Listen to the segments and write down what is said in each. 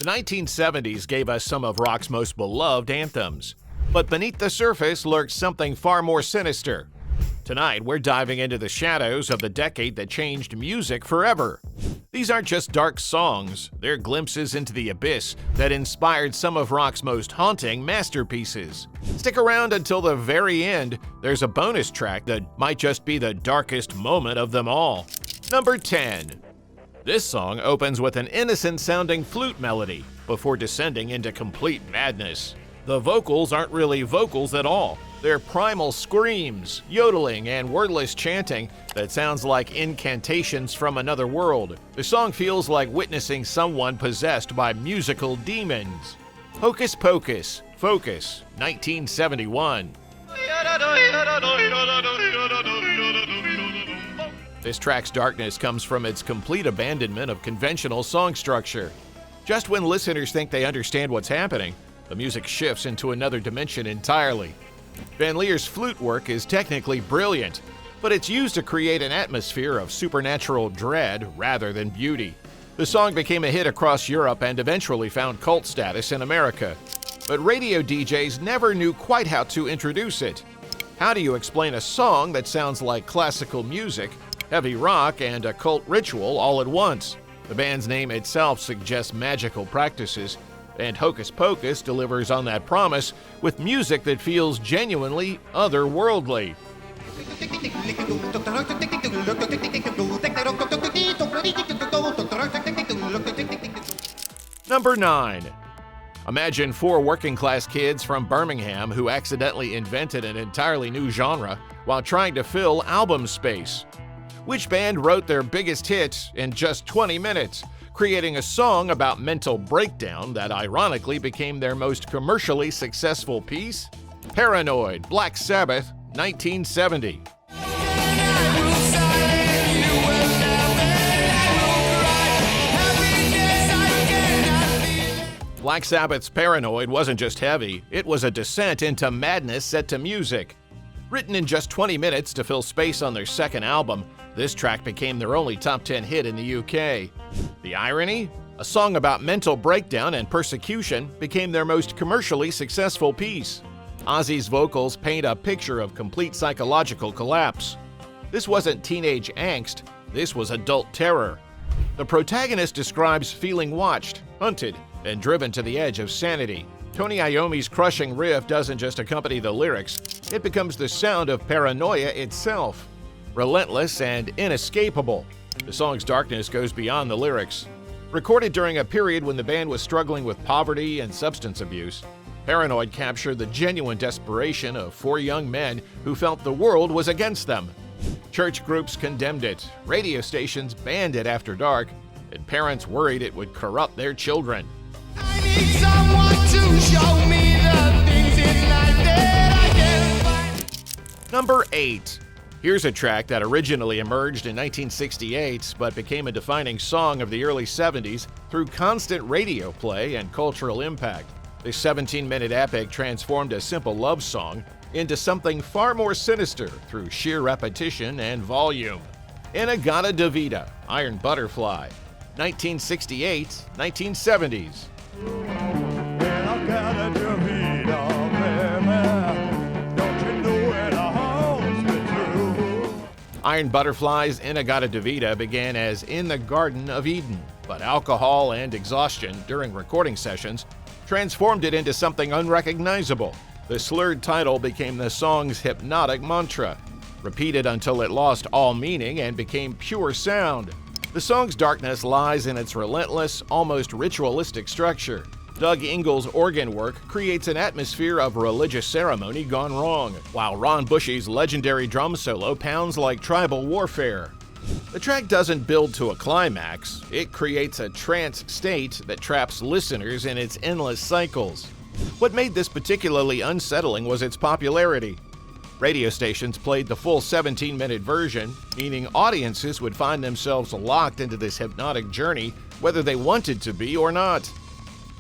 The 1970s gave us some of rock's most beloved anthems. But beneath the surface lurks something far more sinister. Tonight, we're diving into the shadows of the decade that changed music forever. These aren't just dark songs, they're glimpses into the abyss that inspired some of rock's most haunting masterpieces. Stick around until the very end, there's a bonus track that might just be the darkest moment of them all. Number 10. This song opens with an innocent-sounding flute melody before descending into complete madness. The vocals aren't really vocals at all. They're primal screams, yodeling, and wordless chanting that sounds like incantations from another world. The song feels like witnessing someone possessed by musical demons. Hocus Pocus, Focus, 1971. This track's darkness comes from its complete abandonment of conventional song structure. Just when listeners think they understand what's happening, the music shifts into another dimension entirely. Van Leer's flute work is technically brilliant, but it's used to create an atmosphere of supernatural dread rather than beauty. The song became a hit across Europe and eventually found cult status in America. But radio DJs never knew quite how to introduce it. How do you explain a song that sounds like classical music, heavy rock, and a cult ritual all at once? The band's name itself suggests magical practices, and Hocus Pocus delivers on that promise with music that feels genuinely otherworldly. Number 9. Imagine 4 working-class kids from Birmingham who accidentally invented an entirely new genre while trying to fill album space. Which band wrote their biggest hit in just 20 minutes, creating a song about mental breakdown that ironically became their most commercially successful piece? Paranoid, Black Sabbath, 1970. Black Sabbath's Paranoid wasn't just heavy, it was a descent into madness set to music. Written in just 20 minutes to fill space on their second album, this track became their only top 10 hit in the UK. The irony? A song about mental breakdown and persecution became their most commercially successful piece. Ozzy's vocals paint a picture of complete psychological collapse. This wasn't teenage angst, this was adult terror. The protagonist describes feeling watched, hunted, and driven to the edge of sanity. Tony Iommi's crushing riff doesn't just accompany the lyrics, it becomes the sound of paranoia itself. Relentless and inescapable, the song's darkness goes beyond the lyrics. Recorded during a period when the band was struggling with poverty and substance abuse, Paranoid captured the genuine desperation of 4 young men who felt the world was against them. Church groups condemned it, radio stations banned it after dark, and parents worried it would corrupt their children. I need someone to show me the things in life that I can't find. Number 8. Here's a track that originally emerged in 1968 but became a defining song of the early 70s through constant radio play and cultural impact. This 17-minute epic transformed a simple love song into something far more sinister through sheer repetition and volume. In-A-Gadda-Da-Vida, Iron Butterfly, 1968, 1970s. Iron Butterfly's In-A-Gadda-Da-Vida began as In the Garden of Eden, but alcohol and exhaustion during recording sessions transformed it into something unrecognizable. The slurred title became the song's hypnotic mantra, repeated until it lost all meaning and became pure sound. The song's darkness lies in its relentless, almost ritualistic structure. Doug Ingles' organ work creates an atmosphere of religious ceremony gone wrong, while Ron Bushy's legendary drum solo pounds like tribal warfare. The track doesn't build to a climax, it creates a trance state that traps listeners in its endless cycles. What made this particularly unsettling was its popularity. Radio stations played the full 17-minute version, meaning audiences would find themselves locked into this hypnotic journey whether they wanted to be or not.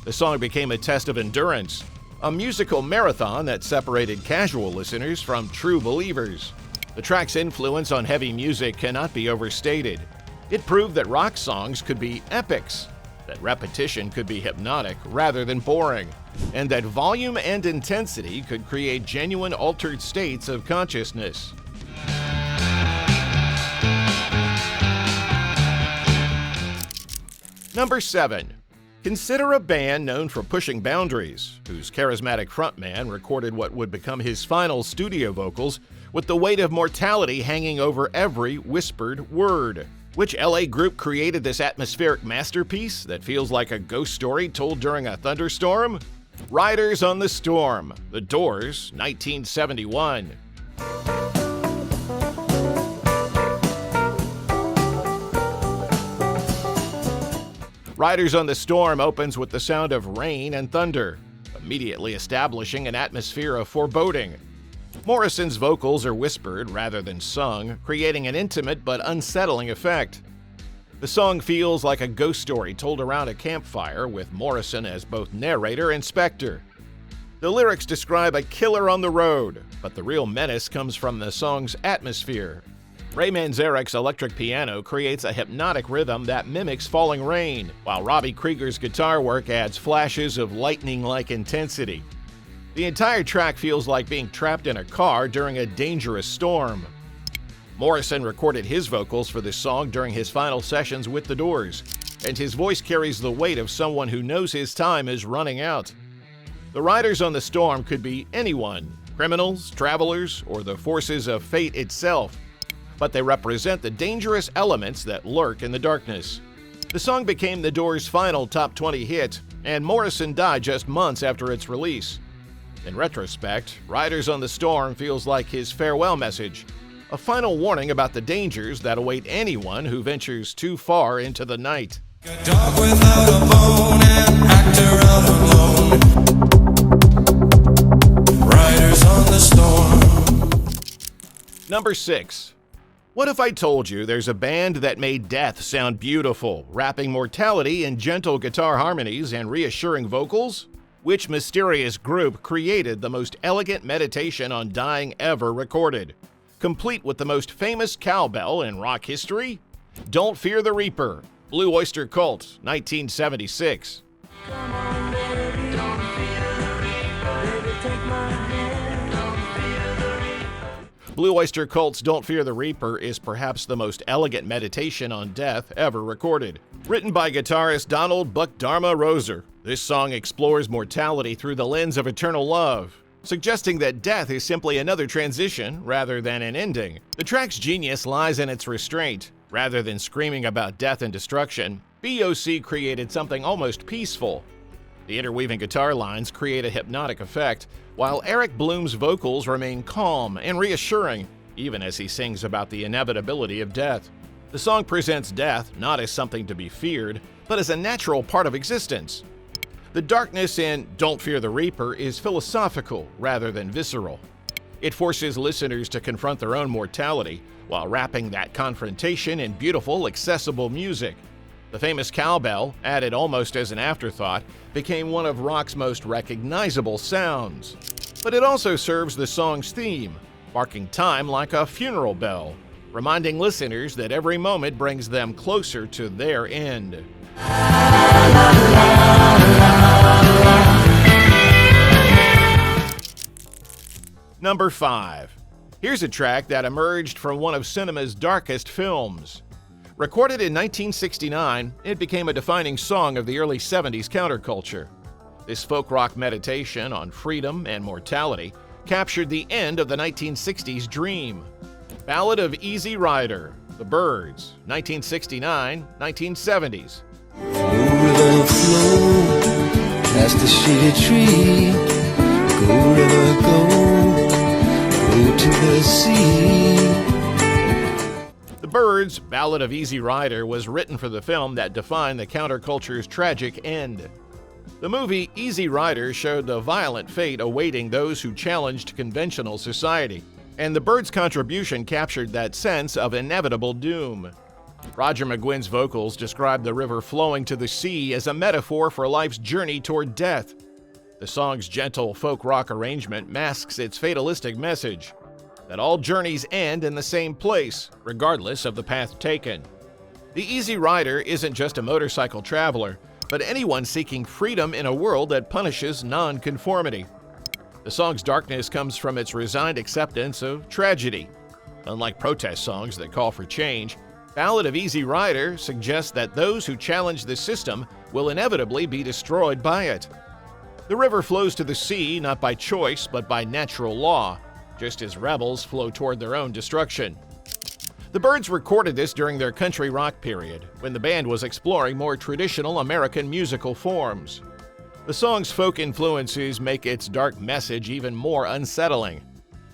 The song became a test of endurance, a musical marathon that separated casual listeners from true believers. The track's influence on heavy music cannot be overstated. It proved that rock songs could be epics. that repetition could be hypnotic rather than boring, and that volume and intensity could create genuine altered states of consciousness. Number 7. Consider a band known for pushing boundaries, whose charismatic frontman recorded what would become his final studio vocals with the weight of mortality hanging over every whispered word. Which LA group created this atmospheric masterpiece that feels like a ghost story told during a thunderstorm? Riders on the Storm, The Doors, 1971. Riders on the Storm opens with the sound of rain and thunder, immediately establishing an atmosphere of foreboding. Morrison's vocals are whispered rather than sung, creating an intimate but unsettling effect. The song feels like a ghost story told around a campfire, with Morrison as both narrator and specter. The lyrics describe a killer on the road, but the real menace comes from the song's atmosphere. Ray Manzarek's electric piano creates a hypnotic rhythm that mimics falling rain, while Robbie Krieger's guitar work adds flashes of lightning-like intensity. The entire track feels like being trapped in a car during a dangerous storm. Morrison recorded his vocals for this song during his final sessions with The Doors, and his voice carries the weight of someone who knows his time is running out. The Riders on the Storm could be anyone, criminals, travelers, or the forces of fate itself, but they represent the dangerous elements that lurk in the darkness. The song became The Doors' final top 20 hit, and Morrison died just months after its release. In retrospect, Riders on the Storm feels like his farewell message, a final warning about the dangers that await anyone who ventures too far into the night. A dog without a bone, an actor out alone. Riders on the storm. Number 6. What if I told you there's a band that made death sound beautiful, wrapping mortality in gentle guitar harmonies and reassuring vocals? Which mysterious group created the most elegant meditation on dying ever recorded, complete with the most famous cowbell in rock history? Don't Fear the Reaper, Blue Öyster Cult, 1976. Come on, baby, don't fear the reaper. Baby, take my hand, don't fear the reaper. Blue Öyster Cult's Don't Fear the Reaper is perhaps the most elegant meditation on death ever recorded. Written by guitarist Donald Buck Dharma Roser, this song explores mortality through the lens of eternal love, suggesting that death is simply another transition rather than an ending. The track's genius lies in its restraint. Rather than screaming about death and destruction, BOC created something almost peaceful. The interweaving guitar lines create a hypnotic effect, while Eric Bloom's vocals remain calm and reassuring, even as he sings about the inevitability of death. The song presents death not as something to be feared, but as a natural part of existence. The darkness in Don't Fear the Reaper is philosophical rather than visceral. It forces listeners to confront their own mortality while wrapping that confrontation in beautiful, accessible music. The famous cowbell, added almost as an afterthought, became one of rock's most recognizable sounds. But it also serves the song's theme, marking time like a funeral bell, reminding listeners that every moment brings them closer to their end. Number 5. Here's a track that emerged from one of cinema's darkest films. Recorded in 1969, it became a defining song of the early 70s counterculture. This folk rock meditation on freedom and mortality captured the end of the 1960s dream. Ballad of Easy Rider, The Byrds, 1969-1970s. Flow river flow, past the shady tree. Go river go to the sea. The Byrds' Ballad of Easy Rider was written for the film that defined the counterculture's tragic end. The movie Easy Rider showed the violent fate awaiting those who challenged conventional society, and the Byrds' contribution captured that sense of inevitable doom. Roger McGuinn's vocals described the river flowing to the sea as a metaphor for life's journey toward death. The song's gentle folk rock arrangement masks its fatalistic message, that all journeys end in the same place, regardless of the path taken. The Easy Rider isn't just a motorcycle traveler, but anyone seeking freedom in a world that punishes nonconformity. The song's darkness comes from its resigned acceptance of tragedy. Unlike protest songs that call for change, Ballad of Easy Rider suggests that those who challenge the system will inevitably be destroyed by it. The river flows to the sea not by choice but by natural law, just as rebels flow toward their own destruction. The Byrds recorded this during their country rock period, when the band was exploring more traditional American musical forms. The song's folk influences make its dark message even more unsettling.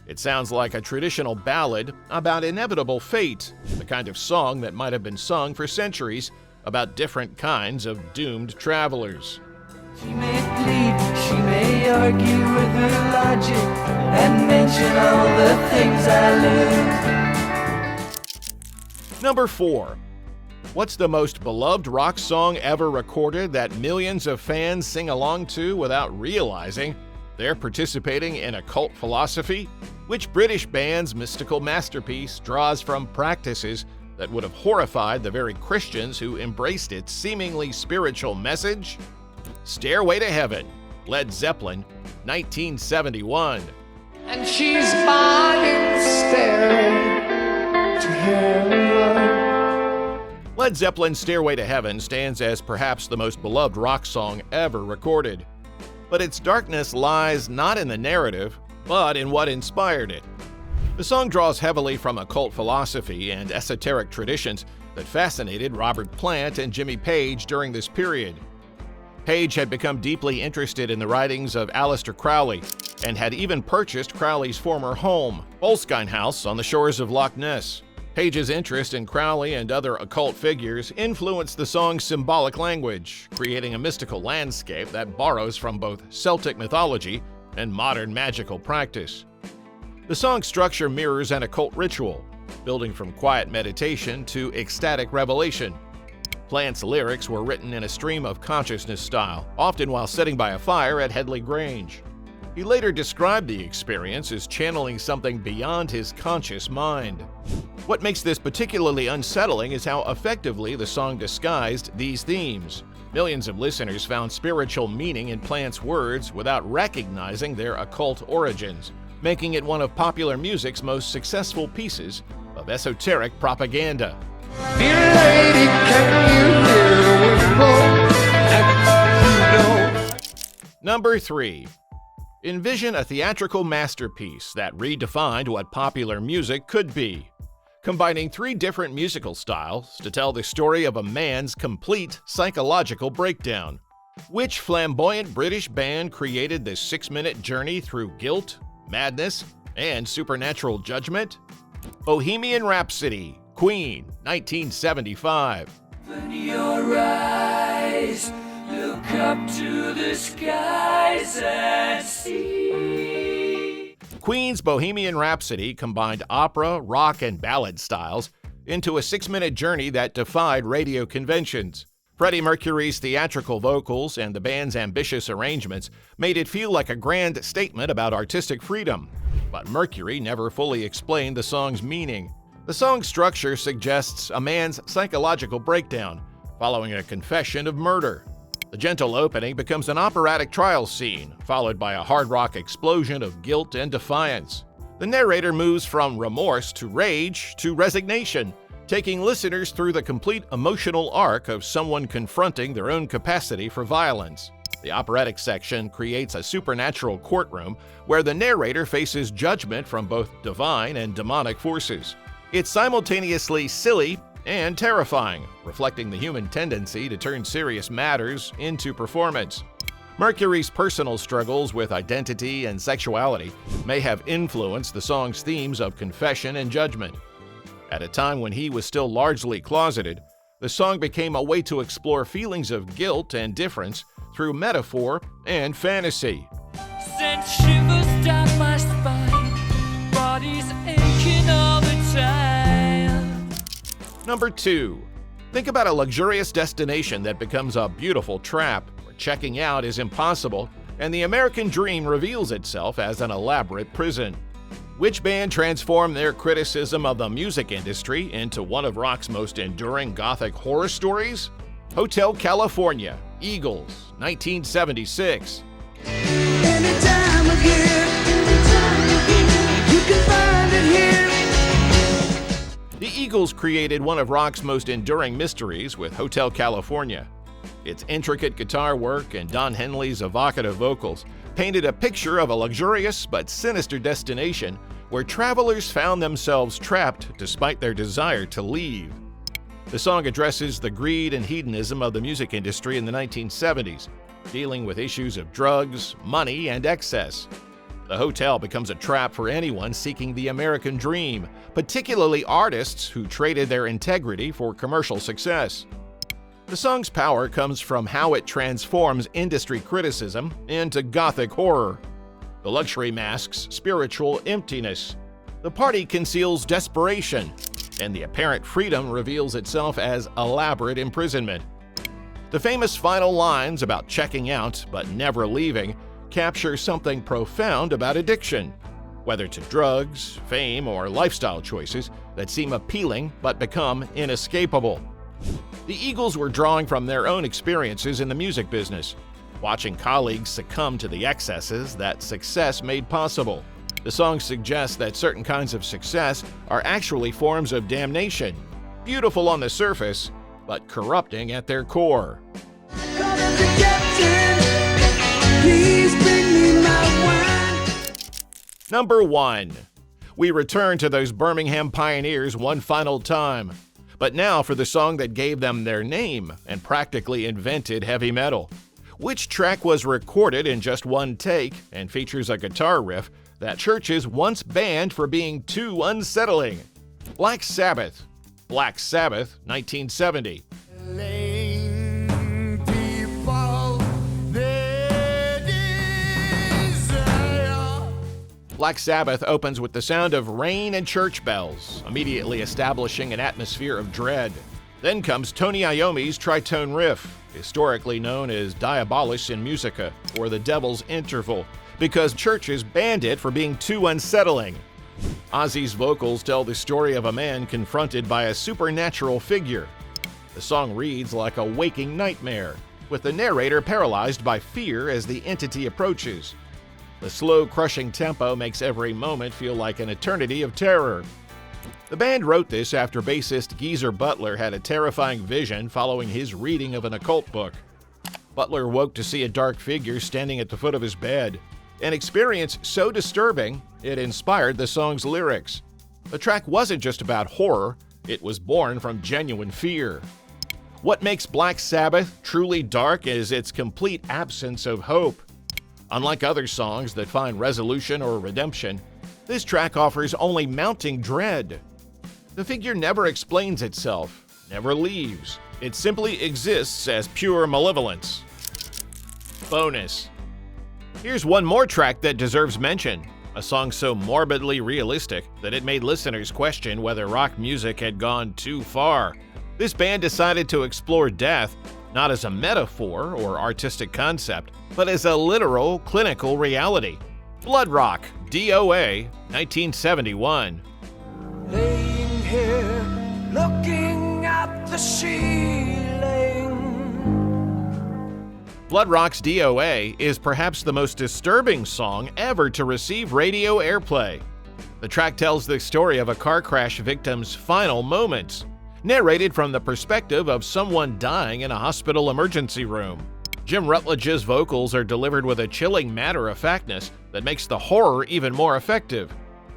It sounds like a traditional ballad about inevitable fate, the kind of song that might have been sung for centuries about different kinds of doomed travelers. She may plead, she may argue with her logic, and mention all the things I lose. Number 4. What's the most beloved rock song ever recorded that millions of fans sing along to without realizing they're participating in a cult philosophy? Which British band's mystical masterpiece draws from practices that would have horrified the very Christians who embraced its seemingly spiritual message? Stairway to Heaven, Led Zeppelin, 1971. And she's buying Stairway to Heaven. Led Zeppelin's Stairway to Heaven stands as perhaps the most beloved rock song ever recorded. But its darkness lies not in the narrative, but in what inspired it. The song draws heavily from occult philosophy and esoteric traditions that fascinated Robert Plant and Jimmy Page during this period. Page had become deeply interested in the writings of Aleister Crowley and had even purchased Crowley's former home, Boleskine House, on the shores of Loch Ness. Page's interest in Crowley and other occult figures influenced the song's symbolic language, creating a mystical landscape that borrows from both Celtic mythology and modern magical practice. The song's structure mirrors an occult ritual, building from quiet meditation to ecstatic revelation. Plant's lyrics were written in a stream of consciousness style, often while sitting by a fire at Headley Grange. He later described the experience as channeling something beyond his conscious mind. What makes this particularly unsettling is how effectively the song disguised these themes. Millions of listeners found spiritual meaning in Plant's words without recognizing their occult origins, making it one of popular music's most successful pieces of esoteric propaganda. Dear lady, can you hear the whistle? Number 3. Envision a theatrical masterpiece that redefined what popular music could be, combining 3 different musical styles to tell the story of a man's complete psychological breakdown. Which flamboyant British band created this 6-minute journey through guilt, madness, and supernatural judgment? Bohemian Rhapsody, Queen, 1975. Open your eyes, look up to the skies and see. Queen's Bohemian Rhapsody combined opera, rock, and ballad styles into a 6-minute journey that defied radio conventions. Freddie Mercury's theatrical vocals and the band's ambitious arrangements made it feel like a grand statement about artistic freedom. But Mercury never fully explained the song's meaning. The song's structure suggests a man's psychological breakdown, following a confession of murder. The gentle opening becomes an operatic trial scene, followed by a hard rock explosion of guilt and defiance. The narrator moves from remorse to rage to resignation, taking listeners through the complete emotional arc of someone confronting their own capacity for violence. The operatic section creates a supernatural courtroom where the narrator faces judgment from both divine and demonic forces. It's simultaneously silly and terrifying, reflecting the human tendency to turn serious matters into performance. Mercury's personal struggles with identity and sexuality may have influenced the song's themes of confession and judgment. At a time when he was still largely closeted, the song became a way to explore feelings of guilt and difference through metaphor and fantasy. Sent shivers down my spine, body's aching all the time. Number 2. Think about a luxurious destination that becomes a beautiful trap, where checking out is impossible, and the American dream reveals itself as an elaborate prison. Which band transformed their criticism of the music industry into one of rock's most enduring gothic horror stories? Hotel California, Eagles, 1976. Any time of year, you can find it here. The Eagles created one of rock's most enduring mysteries with Hotel California. Its intricate guitar work and Don Henley's evocative vocals painted a picture of a luxurious but sinister destination where travelers found themselves trapped despite their desire to leave. The song addresses the greed and hedonism of the music industry in the 1970s, dealing with issues of drugs, money, and excess. The hotel becomes a trap for anyone seeking the American dream, particularly artists who traded their integrity for commercial success. The song's power comes from how it transforms industry criticism into gothic horror. The luxury masks spiritual emptiness. The party conceals desperation, and the apparent freedom reveals itself as elaborate imprisonment. The famous final lines about checking out but never leaving capture something profound about addiction, whether to drugs, fame, or lifestyle choices that seem appealing but become inescapable. The Eagles were drawing from their own experiences in the music business, watching colleagues succumb to the excesses that success made possible. The song suggests that certain kinds of success are actually forms of damnation, beautiful on the surface, but corrupting at their core. Call up the captain, please bring me my wine. Number 1. We return to those Birmingham pioneers one final time, but now for the song that gave them their name and practically invented heavy metal. Which track was recorded in just one take and features a guitar riff that churches once banned for being too unsettling? Black Sabbath. Black Sabbath, 1970. Lame people, they desire. Black Sabbath opens with the sound of rain and church bells, immediately establishing an atmosphere of dread. Then comes Tony Iommi's tritone riff, historically known as Diabolus in Musica, or the Devil's Interval, because churches banned it for being too unsettling. Ozzy's vocals tell the story of a man confronted by a supernatural figure. The song reads like a waking nightmare, with the narrator paralyzed by fear as the entity approaches. The slow, crushing tempo makes every moment feel like an eternity of terror. The band wrote this after bassist Geezer Butler had a terrifying vision following his reading of an occult book. Butler woke to see a dark figure standing at the foot of his bed, an experience so disturbing it inspired the song's lyrics. The track wasn't just about horror, it was born from genuine fear. What makes Black Sabbath truly dark is its complete absence of hope. Unlike other songs that find resolution or redemption, this track offers only mounting dread. The figure never explains itself, never leaves. It simply exists as pure malevolence. Bonus. Here's one more track that deserves mention, a song so morbidly realistic that it made listeners question whether rock music had gone too far. This band decided to explore death not as a metaphor or artistic concept, but as a literal, clinical reality. Blood Rock, DOA, 1971. Laying here, looking at the ceiling. Blood Rock's DOA is perhaps the most disturbing song ever to receive radio airplay. The track tells the story of a car crash victim's final moments, narrated from the perspective of someone dying in a hospital emergency room. Jim Rutledge's vocals are delivered with a chilling matter-of-factness that makes the horror even more effective.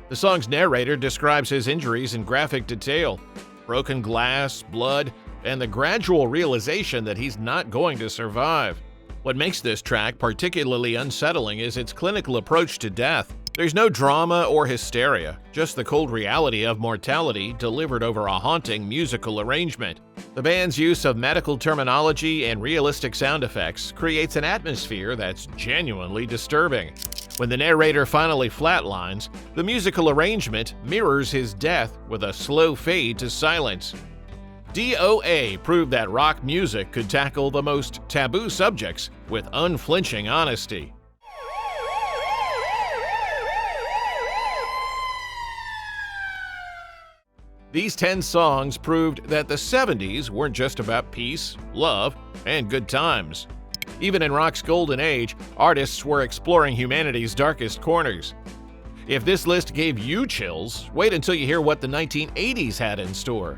The song's narrator describes his injuries in graphic detail: broken glass, blood, and the gradual realization that he's not going to survive. What makes this track particularly unsettling is its clinical approach to death. There's no drama or hysteria, just the cold reality of mortality delivered over a haunting musical arrangement. The band's use of medical terminology and realistic sound effects creates an atmosphere that's genuinely disturbing. When the narrator finally flatlines, the musical arrangement mirrors his death with a slow fade to silence. DOA proved that rock music could tackle the most taboo subjects with unflinching honesty. These 10 songs proved that the 70s weren't just about peace, love, and good times. Even in rock's golden age, artists were exploring humanity's darkest corners. If this list gave you chills, wait until you hear what the 1980s had in store.